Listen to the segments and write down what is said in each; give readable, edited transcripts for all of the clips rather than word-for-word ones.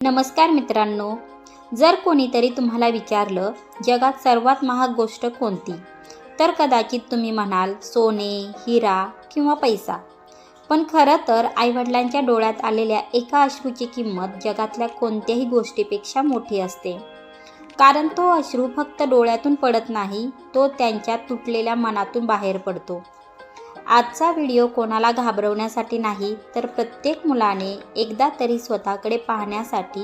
नमस्कार मित्रांनो, जर कोणीतरी तुम्हाला विचारलं जगात सर्वात महाग गोष्ट कोणती, तर कदाचित तुम्ही म्हणाल सोने, हिरा किंवा पैसा. पण खरं तर आईवडिलांच्या डोळ्यात आलेल्या एका अश्रूची किंमत जगातल्या कोणत्याही गोष्टीपेक्षा मोठी असते. कारण तो अश्रू फक्त डोळ्यातून पडत नाही, तो त्यांच्या तुटलेल्या मनातून बाहेर पडतो. आजचा व्हिडिओ कोणाला घाबरवण्यासाठी नाही, तर प्रत्येक मुलाने एकदा तरी स्वतःकडे पाहण्यासाठी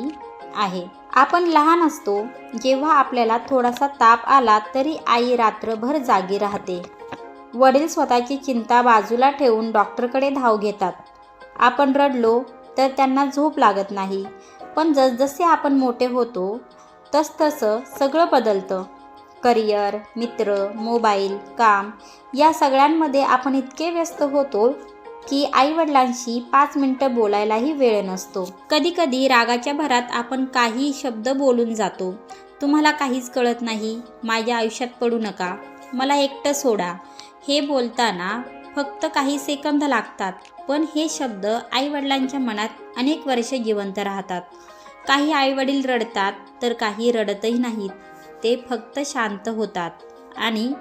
आहे. आपण लहान असतो, जेव्हा आपल्याला थोडासा ताप आला तरी आई रात्रभर जागी राहते. वडील स्वतःची चिंता बाजूला ठेवून डॉक्टरकडे धाव घेतात. आपण रडलो तर त्यांना झोप लागत नाही. पण जसजसे आपण मोठे होतो तसतसं सगळं बदलतं. करिअर, मित्र, मोबाईल, काम या सगळ्यांमध्ये आपण इतके व्यस्त होतो की आईवडिलांशी 5 मिनिटं बोलायलाही वेळ नसतो. कधीकधी रागाच्या भरात आपण काही शब्द बोलून जातो. तुम्हाला काहीच कळत नाही, माझ्या आयुष्यात पडू नका, मला एकटं सोडा. हे बोलताना फक्त काही सेकंद लागतात, पण हे शब्द आईवडिलांच्या मनात अनेक वर्षे जिवंत राहतात. काही आईवडील रडतात तर काही रडतही नाहीत. ते फक्त शांत होतात आणि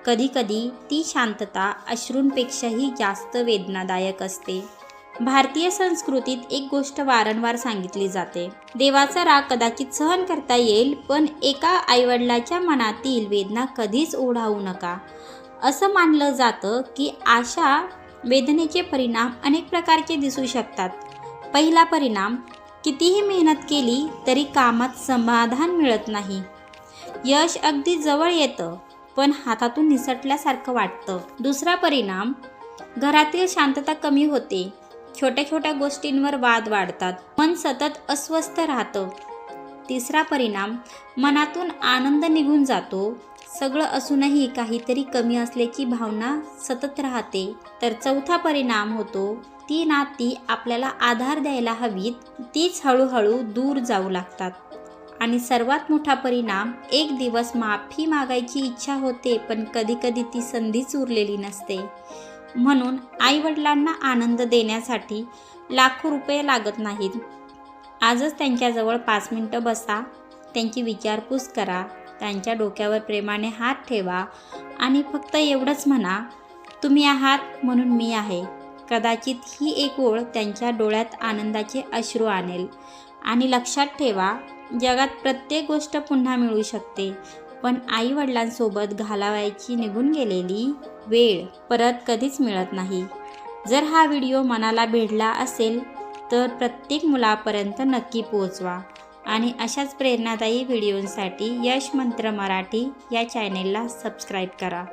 कधीकधी ती शांतता अश्रूंपेक्षाही जास्त वेदनादायक असते. भारतीय संस्कृतीत एक गोष्ट वारंवार सांगितली जाते, देवाचा राग कदाचित सहन करता येईल, पण एका आईवडिलाच्या मनातील वेदना कधीच ओढावू नका. असं मानलं जातं की अशा वेदनेचे परिणाम अनेक प्रकारचे दिसू शकतात. पहिला परिणाम, कितीही मेहनत केली तरी कामात समाधान मिळत नाही. यश अगदी जवळ येतं, पण हातातून निसटल्यासारखं वाटतं. दुसरा परिणाम, घरातील शांतता कमी होते. छोट्या छोट्या गोष्टींवर वाद वाढतात. मन सतत अस्वस्थ राहतं. तिसरा परिणाम, मनातून आनंद निघून जातो. सगळं असूनही काहीतरी कमी असल्याची भावना सतत राहते. तर चौथा परिणाम होतो, ती नाती आपल्याला आधार द्यायला हवीत, तीच हळूहळू दूर जाऊ लागतात. आणि सर्वात मोठा परिणाम, एक दिवस माफी मागायची इच्छा होते, पण कधीकधी ती संधीच उरलेली नसते. म्हणून आईवडिलांना आनंद देण्यासाठी लाखो रुपये लागत नाहीत. आजच त्यांच्याजवळ 5 मिनिटं बसा, त्यांची विचारपूस करा, त्यांच्या डोक्यावर प्रेमाने हात ठेवा आणि फक्त एवढंच म्हणा, तुम्ही आहात म्हणून मी आहे. कदाचित ही एक ओळ त्यांच्या डोळ्यात आनंदाचे अश्रू आणेल. आणि लक्षात ठेवा, जगात प्रत्येक गोष्ट पुन्हा मिळू शकते, पण आईवडिलांसोबत घालवायची निघून गेलेली वेळ परत कधीच मिळत नाही. जर हा व्हिडिओ मनाला भिडला असेल तर प्रत्येक मुलापर्यंत नक्की पोहोचवा. आणि अशाच प्रेरणादायी व्हिडिओंसाठी यश मंत्र मराठी या चॅनेलला सबस्क्राईब करा.